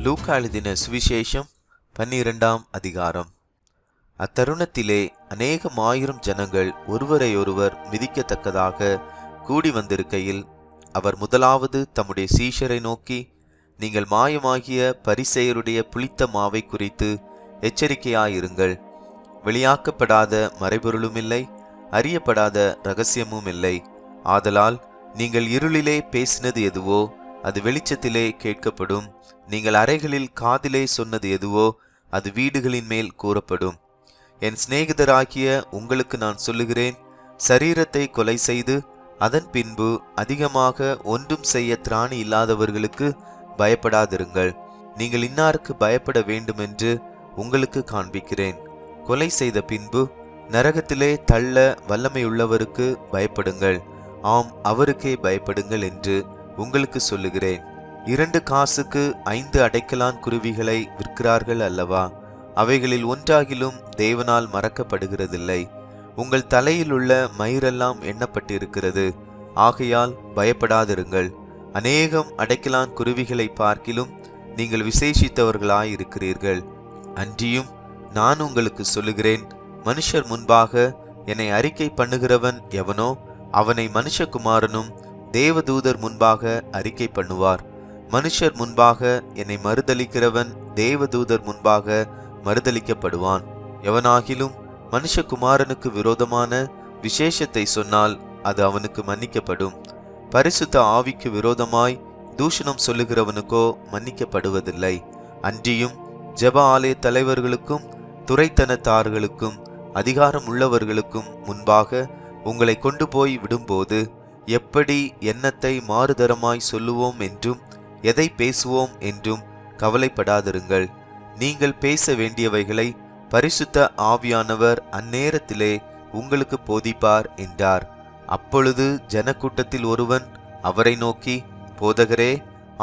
லூக்கா எழுதின சுவிசேஷம் 12ஆம் அதிகாரம். அத்தருணத்திலே அநேகம் ஆயிரம் ஜனங்கள் ஒருவரையொருவர் மிதிக்கத்தக்கதாக கூடி வந்திருக்கையில் அவர் முதலாவது தம்முடைய சீஷரை நோக்கி, நீங்கள் மாயமாகிய பரிசேயருடைய புளித்த மாவை குறித்து எச்சரிக்கையாயிருங்கள். வெளியாக்கப்படாத மறைபொருளும் இல்லை, அறியப்படாத இரகசியமும் இல்லை. ஆதலால் நீங்கள் இருளிலே பேசினது எதுவோ அது வெளிச்சத்திலே கேட்கப்படும். நீங்கள் அறைகளில் காதிலே சொன்னது எதுவோ அது வீடுகளின் மேல் கூறப்படும். என் சிநேகிதராகிய உங்களுக்கு நான் சொல்லுகிறேன், சரீரத்தை கொலை செய்து அதன் பின்பு அதிகமாக ஒன்றும் செய்ய திராணி இல்லாதவர்களுக்கு பயப்படாதிருங்கள். நீங்கள் இன்னாருக்கு பயப்பட வேண்டுமென்று உங்களுக்கு காண்பிக்கிறேன். கொலை செய்த பின்பு நரகத்திலே தள்ள வல்லமையுள்ளவருக்கு பயப்படுங்கள். ஆம், அவருக்கே பயப்படுங்கள் என்று உங்களுக்கு சொல்லுகிறேன். 2 காசுக்கு 5 அடைக்கலான் குருவிகளை விற்கிறார்கள் அல்லவா? அவைகளில் ஒன்றாகிலும் தேவனால் மறக்கப்படுகிறதில்லை. உங்கள் தலையிலுள்ள மயிரெல்லாம் எண்ணப்பட்டிருக்கிறது. ஆகையால் பயப்படாதிருங்கள். அநேகம் அடைக்கலான் குருவிகளை பார்க்கிலும் நீங்கள் விசேஷித்தவர்களாயிருக்கிறீர்கள். அன்றியும் நான் உங்களுக்கு சொல்லுகிறேன், மனுஷர் முன்பாக என்னை அறிக்கை பண்ணுகிறவன் எவனோ அவனை மனுஷகுமாரனும் தேவதூதர் முன்பாக அறிக்கை பண்ணுவார். மனுஷர் முன்பாக என்னை மறுதலிக்கிறவன் தேவதூதர் முன்பாக மறுதலிக்கப்படுவான். எவனாகிலும் மனுஷகுமாரனுக்கு விரோதமான விசேஷத்தை சொன்னால் அது அவனுக்கு மன்னிக்கப்படும். பரிசுத்த ஆவிக்கு விரோதமாய் தூஷணம் சொல்லுகிறவனுக்கோ மன்னிக்கப்படுவதில்லை. அன்றியும் ஜெப ஆலய தலைவர்களுக்கும் துரைத்தனத்தார்களுக்கும் அதிகாரம் உள்ளவர்களுக்கும் முன்பாக உங்களை கொண்டு போய் விடும்போது எப்படி எண்ணத்தை மாறுதரமாய் சொல்லுவோம் என்றும் எதை பேசுவோம் என்றும் கவலைப்படாதிருங்கள். நீங்கள் பேச வேண்டியவைகளை பரிசுத்த ஆவியானவர் அந்நேரத்திலே உங்களுக்கு போதிப்பார் என்றார். அப்பொழுது ஜனக்கூட்டத்தில் ஒருவன் அவரை நோக்கி, போதகரே,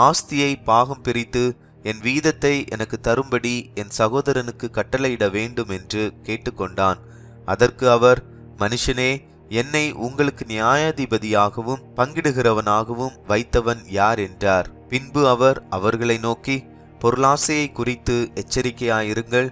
ஆஸ்தியை பாகம் பிரித்து என் வீதத்தை எனக்கு தரும்படி என் சகோதரனுக்கு கட்டளையிட வேண்டும் என்று கேட்டுக்கொண்டான். அதற்கு அவர், மனுஷனே, என்னை உங்களுக்கு நியாயாதிபதியாகவும் பங்கிடுகிறவனாகவும் வைத்தவன் யார் என்றார். பின்பு அவர் அவர்களை நோக்கி, பொருளாசையை குறித்து எச்சரிக்கையாயிருங்கள்.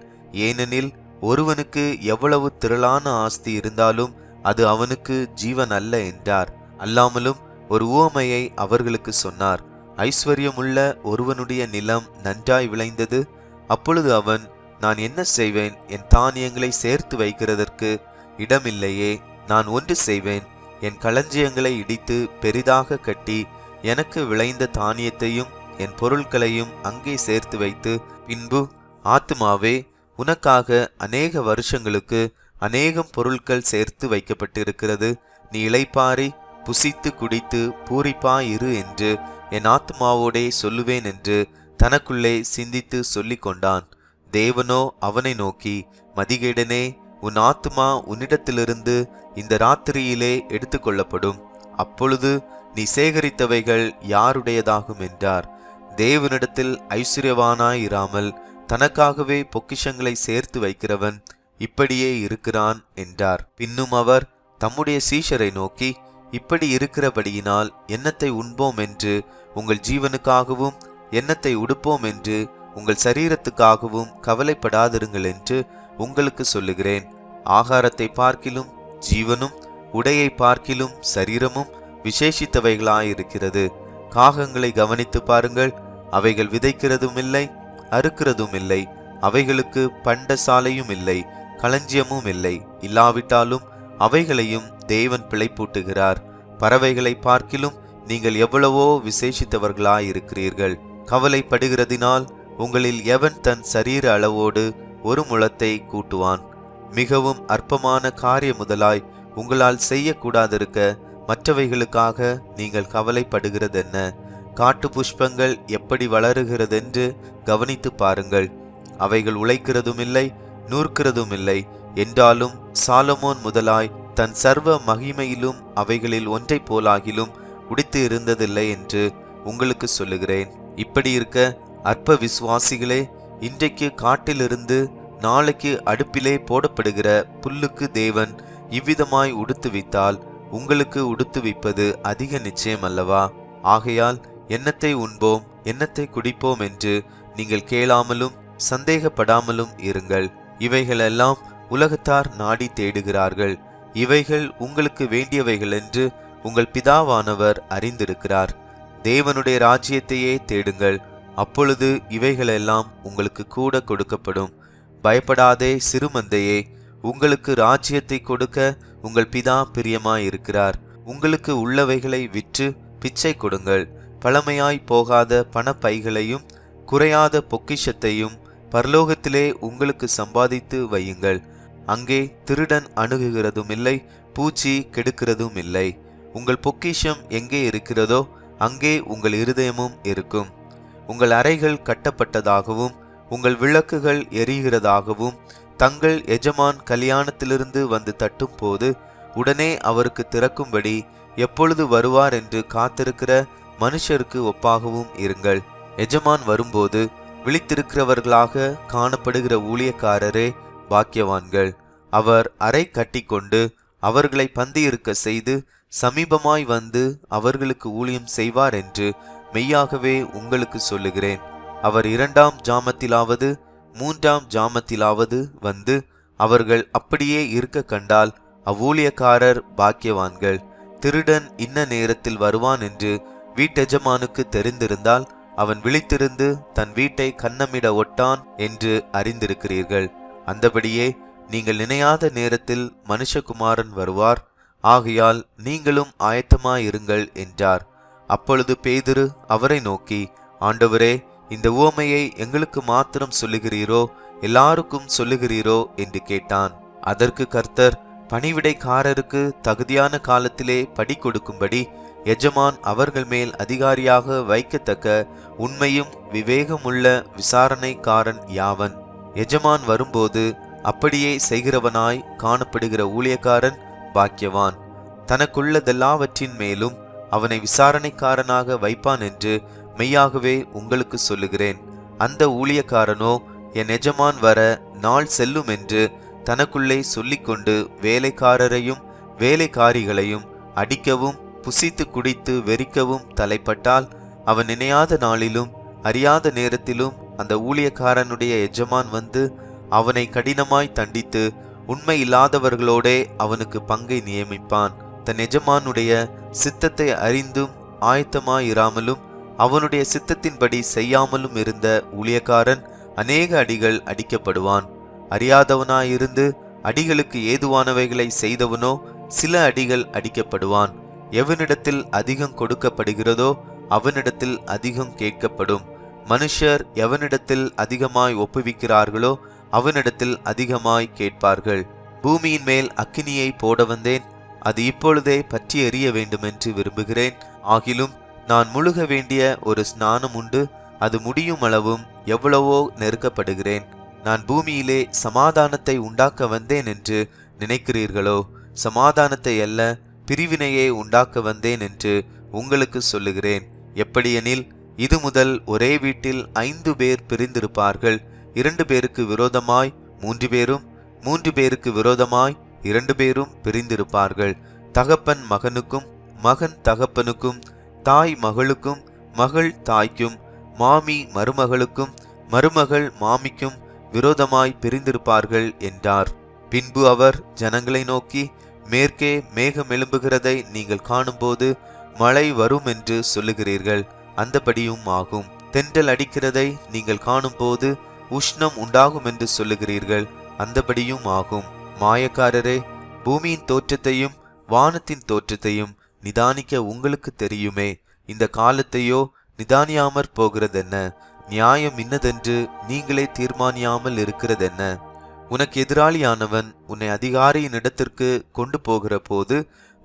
ஏனெனில் ஒருவனுக்கு எவ்வளவு திரளான ஆஸ்தி இருந்தாலும் அது அவனுக்கு ஜீவன் அல்ல என்றார். அல்லாமலும் ஒரு உவமையை அவர்களுக்கு சொன்னார். ஐஸ்வர்யமுள்ள ஒருவனுடைய நிலம் நன்றாய் விளைந்தது. அப்பொழுது அவன், நான் என்ன செய்வேன்? என் தானியங்களை சேர்த்து வைக்கிறதற்கு இடமில்லையே. நான் ஒன்று செய்வேன், என் களஞ்சியங்களை இடித்து பெரிதாக கட்டி எனக்கு விளைந்த தானியத்தையும் என் பொருட்களையும் அங்கே சேர்த்து வைத்து, பின்பு, ஆத்துமாவே, உனக்காக அநேக வருஷங்களுக்கு அநேகம் பொருட்கள் சேர்த்து வைக்கப்பட்டிருக்கிறது. நீ இளைப்பாரி புசித்து குடித்து பூரிப்பாயிரு என்று என் ஆத்துமாவோடே சொல்லுவேன் என்று தனக்குள்ளே சிந்தித்து சொல்லிக் கொண்டான். தேவனோ அவனை நோக்கி, மதிகேடனே, உன் ஆத்துமா உன்னிடத்திலிருந்து இந்த ராத்திரியிலே எடுத்துக்கொள்ளப்படும். அப்பொழுது நீ சேகரித்தவைகள் யாருடையதாகும் என்றார். தேவனிடத்தில் ஐஸ்வர்யவானாயிராமல் தனக்காகவே பொக்கிஷங்களை சேர்த்து வைக்கிறவன் இப்படியே இருக்கிறான் என்றார். பின்னும் அவர் தம்முடைய சீஷரை நோக்கி, இப்படி இருக்கிறபடியினால் எண்ணத்தை உண்போம் என்று உங்கள் ஜீவனுக்காகவும் எண்ணத்தை உடுப்போம் என்று உங்கள் சரீரத்துக்காகவும் கவலைப்படாதிருங்கள் என்று உங்களுக்கு சொல்லுகிறேன். ஆகாரத்தை பார்க்கிலும் ஜீவனும் உடையை பார்க்கிலும் சரீரமும் விசேஷித்தவைகளாயிருக்கிறது. காகங்களை கவனித்து பாருங்கள். அவைகள் விதைக்கிறதும் இல்லை, அறுக்கிறதும் இல்லை. அவைகளுக்கு பண்டசாலையும் இல்லை, களஞ்சியமும் இல்லை. இல்லாவிட்டாலும் அவைகளையும் தேவன் பிழைப்பூட்டுகிறார். பறவைகளை பார்க்கிலும் நீங்கள் எவ்வளவோ விசேஷித்தவர்களாயிருக்கிறீர்கள். கவலைப்படுகிறதினால் உங்களில் எவன் தன் சரீர அளவோடு ஒரு முழத்தை கூட்டுவான்? மிகவும் அற்பமான காரிய முதலாய் உங்களால் செய்யக்கூடாதிருக்க மற்றவைகளுக்காக நீங்கள் கவலைப்படுகிறதென்ன? காட்டு புஷ்பங்கள் எப்படி வளருகிறதென்று கவனித்து பாருங்கள். அவைகள் உழைக்கிறதும் இல்லை, நூற்கிறதும் இல்லை. என்றாலும் சாலமோன் முதலாய் தன் சர்வ மகிமையிலும் அவைகளில் ஒன்றை போலாகிலும் உடித்து இருந்ததில்லை என்று உங்களுக்கு சொல்லுகிறேன். இப்படி இருக்க அற்ப விசுவாசிகளே, இன்றைக்கு காட்டிலிருந்து நாளைக்கு அடுப்பிலே போடப்படுகிற புல்லுக்கு தேவன் இவ்விதமாய் உடுத்துவித்தால் உங்களுக்கு உடுத்துவிப்பது அதிக நிச்சயம் அல்லவா? ஆகையால் எண்ணத்தை உண்போம், எண்ணத்தை குடிப்போம் என்று நீங்கள் கேளாமலும் சந்தேகப்படாமலும் இருங்கள். இவைகளெல்லாம் உலகத்தார் நாடி தேடுகிறார்கள். இவைகள் உங்களுக்கு வேண்டியவைகள் என்று உங்கள் பிதாவானவர் அறிந்திருக்கிறார். தேவனுடைய ராஜ்யத்தையே தேடுங்கள், அப்பொழுது இவைகளெல்லாம் உங்களுக்கு கூட கொடுக்கப்படும். பயப்படாதே சிறுமந்தையே, உங்களுக்கு ராஜ்யத்தை கொடுக்க உங்கள் பிதா பிரியமாயிருக்கிறார். உங்களுக்கு உள்ளவைகளை விற்று பிச்சை கொடுங்கள். பழமையாய் போகாத பணப்பைகளையும் குறையாத பொக்கிஷத்தையும் பரலோகத்திலே உங்களுக்கு சம்பாதித்து வையுங்கள். அங்கே திருடன் அணுகுகிறதும் இல்லை, பூச்சி கெடுக்கிறதும் இல்லை. உங்கள் பொக்கிஷம் எங்கே இருக்கிறதோ அங்கே உங்கள் இருதயமும் இருக்கும். உங்கள் அறைகள் கட்டப்பட்டதாகவும் உங்கள் விளக்குகள் எரிகிறதாகவும் தங்கள் எஜமான் கல்யாணத்திலிருந்து வந்து தட்டும் போது உடனே அவருக்கு திறக்கும்படி எப்பொழுது வருவார் என்று காத்திருக்கிற மனுஷருக்கு ஒப்பாகவும் இருங்கள். எஜமான் வரும்போது விழித்திருக்கிறவர்களாக காணப்படுகிற ஊழியக்காரரே பாக்கியவான்கள். அவர் அறை கட்டி கொண்டு அவர்களை பந்தியிருக்க செய்து சமீபமாய் வந்து அவர்களுக்கு ஊழியம் செய்வார் என்று மெய்யாகவே உங்களுக்கு சொல்லுகிறேன். அவர் 2ஆம் ஜாமத்திலாவது 3ஆம் ஜாமத்திலாவது வந்து அவர்கள் அப்படியே இருக்க கண்டால் அவ்வூழியக்காரர் பாக்கியவான்கள். திருடன் இன்ன நேரத்தில் வருவான் என்று வீட்டெஜமானுக்கு தெரிந்திருந்தால் அவன் விழித்திருந்து தன் வீட்டை கன்னமிட ஒட்டான் என்று அறிந்திருக்கிறீர்கள். அந்தபடியே நீங்கள் நினையாத நேரத்தில் மனுஷகுமாரன் வருவார். ஆகையால் நீங்களும் ஆயத்தமாயிருங்கள் என்றார். அப்பொழுது பேதுரு அவரை நோக்கி, ஆண்டவரே, இந்த உவமையை எங்களுக்கு மாத்திரம் சொல்லுகிறீரோ, எல்லாருக்கும் சொல்லுகிறீரோ என்று கேட்டான். அதற்கு கர்த்தர், பணிவிடைக்காரருக்கு தகுதியான காலத்திலே படி கொடுக்கும்படி எஜமான் அவர்கள் மேல் அதிகாரியாக வைக்கத்தக்க உண்மையும் விவேகமுள்ள விசாரணைக்காரன் யாவன்? எஜமான் வரும்போது அப்படியே செய்கிறவனாய் காணப்படுகிற ஊழியக்காரன் பாக்கியவான். தனக்குள்ளதெல்லாவற்றின் மேலும் அவனை விசாரணைக்காரனாக வைப்பான் என்று மெய்யாகவே உங்களுக்கு சொல்லுகிறேன். அந்த ஊழியக்காரனோ என் எஜமான் வர நாள் செல்லும் என்று தனக்குள்ளே சொல்லிக்கொண்டு வேலைக்காரரையும் வேலைக்காரிகளையும் அடிக்கவும் புசித்து குடித்து வெறிக்கவும் தலைப்பட்டால் அவன் நினையாத நாளிலும் அறியாத நேரத்திலும் அந்த ஊழியக்காரனுடைய எஜமான் வந்து அவனை கடினமாய் தண்டித்து உண்மை இல்லாதவர்களோடே அவனுக்கு பங்கை நியமிப்பான். தன் எஜமானுடைய சித்தத்தை அறிந்தும் ஆயத்தமாயிராமலும் அவனுடைய சித்தத்தின்படி செய்யாமலும் இருந்த ஊழியக்காரன் அநேக அடிகள் அடிக்கப்படுவான். அறியாதவனாயிருந்து அடிகளுக்கு ஏதுவானவைகளை செய்தவனோ சில அடிகள் அடிக்கப்படுவான். எவனிடத்தில் அதிகம் கொடுக்கப்படுகிறதோ அவனிடத்தில் அதிகம் கேட்கப்படும். மனுஷர் எவனிடத்தில் அதிகமாய் ஒப்புவிக்கிறார்களோ அவனிடத்தில் அதிகமாய் கேட்பார்கள். பூமியின் மேல் அக்கினியை போட வந்தேன், அது இப்பொழுதே பற்றி எறிய வேண்டுமென்று விரும்புகிறேன். ஆகிலும் நான் முழுக வேண்டிய ஒரு ஸ்நானம் உண்டு, அது முடியும் அளவும் எவ்வளவோ நெருக்கப்படுகிறேன். நான் பூமியிலே சமாதானத்தை உண்டாக்க வந்தேன் என்று நினைக்கிறீர்களோ? சமாதானத்தை அல்ல, பிரிவினையை உண்டாக்க வந்தேன் என்று உங்களுக்கு சொல்லுகிறேன். எப்படியெனில் இது முதல் ஒரே வீட்டில் 5 பேர் பிரிந்திருப்பார்கள். 2 பேருக்கு விரோதமாய் 3 பேரும், 3 பேருக்கு விரோதமாய் 2 பேரும் பிரிந்திருப்பார்கள். தகப்பன் மகனுக்கும், மகன் தகப்பனுக்கும், தாய் மகளுக்கும், மகள் தாய்க்கும், மாமி மருமகளுக்கும், மருமகள் மாமிக்கும் விரோதமாய் பிரிந்திருப்பார்கள் என்றார். பின்பு அவர் ஜனங்களை நோக்கி, மேற்கே மேகம் எழும்புகிறதை நீங்கள் காணும்போது மழை வரும் என்று சொல்லுகிறீர்கள், அந்தபடியும் ஆகும். தென்றல் அடிக்கிறதை நீங்கள் காணும்போது உஷ்ணம் உண்டாகும் என்று சொல்லுகிறீர்கள், அந்தபடியும் ஆகும். மாயக்காரரே, பூமியின் தோற்றத்தையும் வானத்தின் தோற்றத்தையும் நிதானிக்க உங்களுக்கு தெரியுமே. இந்த காலத்தையோ நிதானியாமற் போகிறதென்ன? நியாயம் இன்னதென்று நீங்களே தீர்மானியாமல் இருக்கிறதென்ன? உனக்கு எதிராளியானவன் உன்னை அதிகாரியின் இடத்திற்கு கொண்டு போகிற போது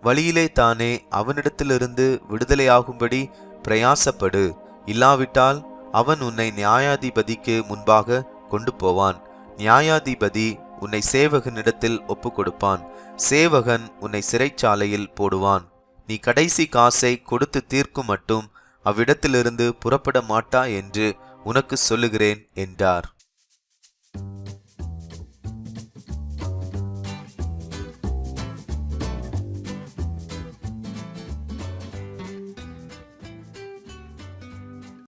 வழியிலே தானே அவனிடத்திலிருந்து விடுதலையாகும்படி பிரயாசப்படு. இல்லாவிட்டால் அவன் உன்னை நியாயாதிபதிக்கு முன்பாக கொண்டு போவான். நியாயாதிபதி உன்னை சேவகனிடத்தில் ஒப்பு கொடுப்பான். சேவகன் உன்னை சிறைச்சாலையில் போடுவான். நீ கடைசி காசை கொடுத்து தீர்க்கும் மட்டும் அவ்விடத்திலிருந்து புறப்பட மாட்டாய் என்று உனக்கு சொல்லுகிறேன் என்றார்.